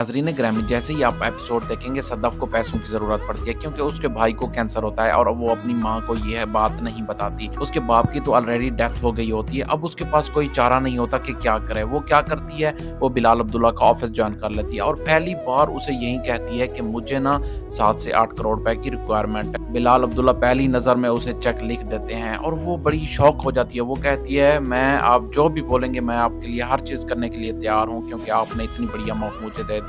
नाज़रीन ग्रामी, जैसे ही आप एपिसोड देखेंगे सदफ को पैसों की ज़रूरत पड़ती है क्योंकि उसके भाई को कैंसर होता है और वो अपनी माँ को यह बात नहीं बताती। उसके बाप की तो ऑलरेडी डेथ हो गई होती है। अब उसके पास कोई चारा नहीं होता कि क्या करे। वो क्या करती है, वो बिलाल अब्दुल्ला का ऑफिस ज्वाइन कर लेती है और पहली बार उसे यही कहती है कि मुझे ना 7 से 8 करोड़ रुपए की रिक्वायरमेंट है। बिलाल अब्दुल्ला पहली नज़र में उसे चेक लिख देते हैं और वो बड़ी शौक हो जाती है। वो कहती है मैं आप जो भी बोलेंगे मैं आपके लिए हर चीज़ करने के लिए तैयार हूँ क्योंकि आपने इतनी बड़ी अमाउंट मुझे दे दी है।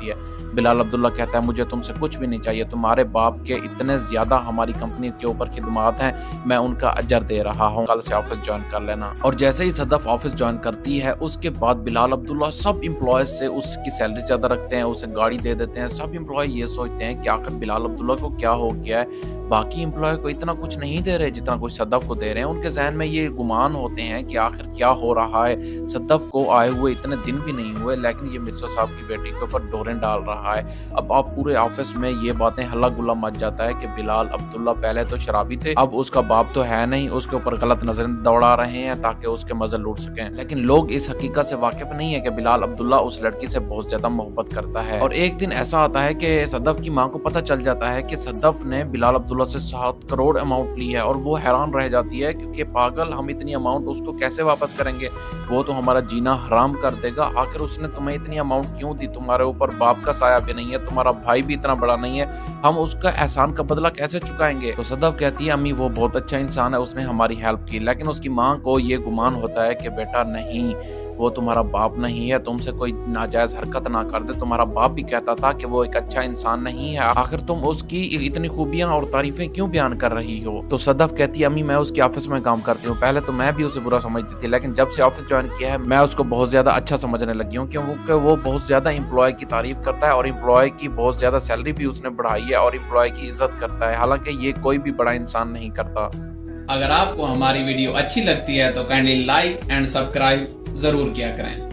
बिलाल अब्दुल्ला कहता है मुझे तुमसे कुछ भी नहीं चाहिए, तुम्हारे बाप के इतने ज़्यादा हमारी कंपनी के ऊपर खिदमात हैं, मैं उनका अजर दे रहा हूँ, कल से ऑफिस ज्वाइन कर लेना। और जैसे ही सदफ ऑफिस ज्वाइन करती है उसके बाद बिलाल अब्दुल्ला सब एम्प्लॉयज से उसकी सैलरी ज़्यादा रखते हैं, उसे गाड़ी दे देते हैं। सब एम्प्लॉय ये सोचते हैं कि आखिर बिलाल अब्दुल्ला को क्या हो गया है, बाकी एम्प्लॉय को इतना कुछ नहीं दे रहे जितना कुछ सदफ को दे रहे हैं। उनके जहन में ये गुमान होते हैं कि आखिर क्या हो रहा है, सदफ को आए हुए इतने दिन भी नहीं हुए लेकिन ये मिर्जा साहब की बेटी के ऊपर डोरें डाल रहा है। अब आप पूरे ऑफिस में ये बातें हल्ला गुल्ला मच जाता है कि बिलाल अब्दुल्ला पहले तो शराबी थे, अब उसका बाप तो है नहीं, उसके ऊपर गलत नजरें दौड़ा रहे हैं ताकि उसके मजे लूट सकें। लेकिन लोग इस हकीकत से वाकिफ नहीं है कि बिलाल अब्दुल्ला उस लड़की से बहुत ज्यादा मोहब्बत करता है। और एक दिन ऐसा आता है कि सदफ की माँ को पता चल जाता है कि सदफ ने बिलाल अब्दुल्ला से 7 करोड़ अमाउंट ली है और वो हैरान रह जाती है क्योंकि पागल, हम इतनी अमाउंट उसको कैसे वापस करेंगे, वो तो हमारा जीना हराम कर देगा। आखिर उसने तुम्हें इतनी अमाउंट क्यों दी, तुम्हारे ऊपर बाप का साया भी नहीं है, तुम्हारा भाई भी इतना बड़ा नहीं है, हम उसका एहसान का बदला कैसे चुकाएंगे। तो सदफ कहती है अम्मी वो बहुत अच्छा इंसान है, उसने हमारी हेल्प की। लेकिन उसकी माँ को ये गुमान होता है कि बेटा नहीं, वो तुम्हारा बाप नहीं है, तुमसे कोई नाजायज हरकत ना कर दे। तुम्हारा बाप भी कहता था कि वो एक अच्छा इंसान नहीं है, आखिर तुम उसकी इतनी खूबियां और तारीफें क्यों बयान कर रही हो। तो सदफ कहती है अम्मी मैं उसके ऑफिस में काम करती हूँ, पहले तो मैं भी उसे बुरा समझती थी लेकिन जब से ऑफिस ज्वाइन किया है मैं उसको बहुत ज्यादा अच्छा समझने लगी हूँ क्योंकि वो बहुत ज्यादा एम्प्लॉय की तारीफ करता है और एम्प्लॉय की बहुत ज्यादा सैलरी भी उसने बढ़ाई है और एम्प्लॉय की इज्जत करता है, हालांकि ये कोई भी बड़ा इंसान नहीं करता। अगर आपको हमारी वीडियो अच्छी लगती है तो काइंडली लाइक एंड सब्सक्राइब जरूर किया करें।